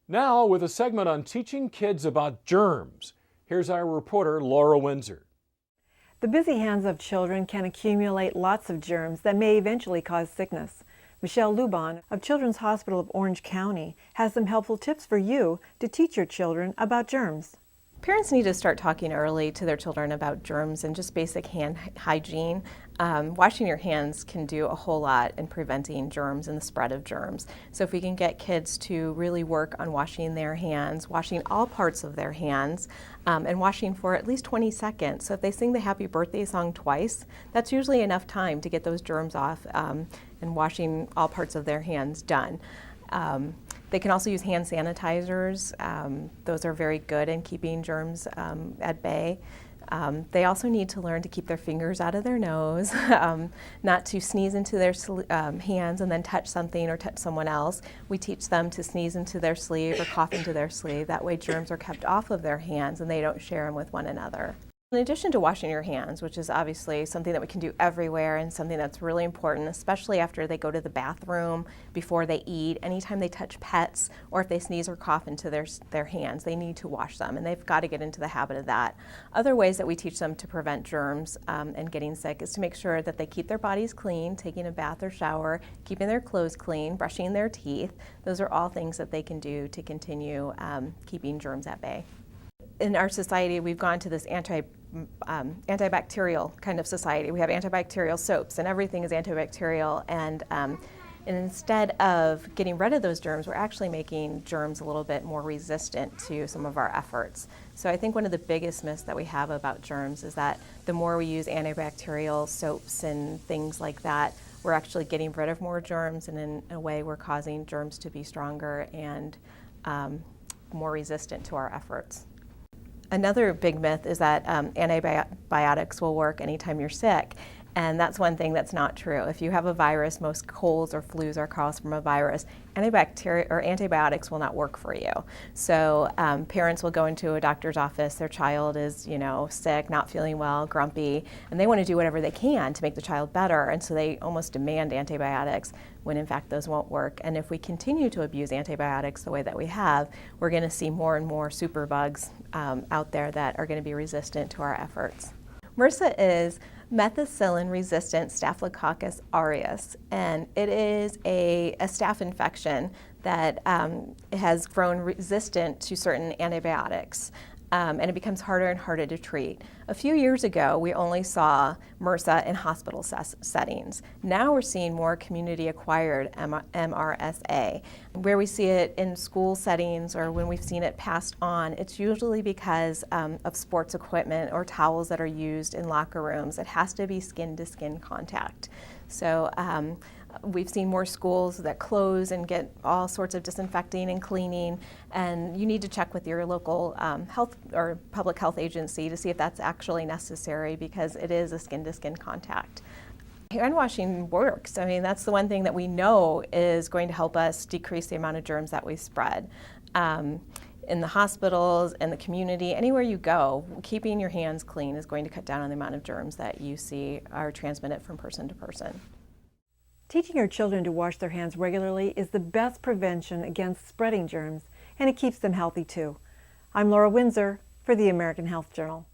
Now with a segment on teaching kids about germs. Here's our reporter, Laura Windsor. The busy hands of children can accumulate lots of germs that may eventually cause sickness. Michelle-Lubahn of Children's Hospital of Orange County has some helpful tips for you to teach your children about germs. Parents need to start talking early to their children about germs and just basic hand hygiene. Washing your hands can do a whole lot in preventing germs and the spread of germs. So if we can get kids to really work on washing their hands, washing all parts of their hands, and washing for at least 20 seconds. So if they sing the happy birthday song twice, that's usually enough time to get those germs off and washing all parts of their hands done. They can also use hand sanitizers. Those are very good in keeping germs at bay. They also need to learn to keep their fingers out of their nose, not to sneeze into their hands and then touch something or touch someone else. We teach them to sneeze into their sleeve or cough into their sleeve. That way germs are kept off of their hands and they don't share them with one another. In addition to washing your hands, which is obviously something that we can do everywhere and something that's really important, especially after they go to the bathroom, before they eat, anytime they touch pets, or if they sneeze or cough into their hands, they need to wash them, and they've got to get into the habit of that. Other ways that we teach them to prevent germs and getting sick is to make sure that they keep their bodies clean, taking a bath or shower, keeping their clothes clean, brushing their teeth. Those are all things that they can do to continue keeping germs at bay. In our society, we've gone to this antibacterial kind of society. We have antibacterial soaps and everything is antibacterial, and instead of getting rid of those germs, we're actually making germs a little bit more resistant to some of our efforts. So I think one of the biggest myths that we have about germs is that the more we use antibacterial soaps and things like that, we're actually getting rid of more germs, and in a way we're causing germs to be stronger and more resistant to our efforts. Another big myth is that antibiotics will work anytime you're sick, and that's one thing that's not true. If you have a virus, most colds or flus are caused from a virus. Antibiotics will not work for you. So parents will go into a doctor's office, their child is, sick, not feeling well, grumpy, and they want to do whatever they can to make the child better, and so they almost demand antibiotics, when in fact those won't work. And if we continue to abuse antibiotics the way that we have, we're going to see more and more superbugs out there that are going to be resistant to our efforts. MRSA is methicillin-resistant Staphylococcus aureus, and it is a staph infection that has grown resistant to certain antibiotics. And it becomes harder and harder to treat. A few years ago, we only saw MRSA in hospital settings. Now we're seeing more community-acquired MRSA. Where we see it in school settings or when we've seen it passed on, it's usually because of sports equipment or towels that are used in locker rooms. It has to be skin-to-skin contact. So we've seen more schools that close and get all sorts of disinfecting and cleaning, and you need to check with your local health or public health agency to see if that's actually necessary, because it is a skin-to-skin contact. Hand washing works. I mean, that's the one thing that we know is going to help us decrease the amount of germs that we spread. In the hospitals, in the community, anywhere you go, keeping your hands clean is going to cut down on the amount of germs that you see are transmitted from person to person. Teaching your children to wash their hands regularly is the best prevention against spreading germs, and it keeps them healthy too. I'm Laura Windsor for the American Health Journal.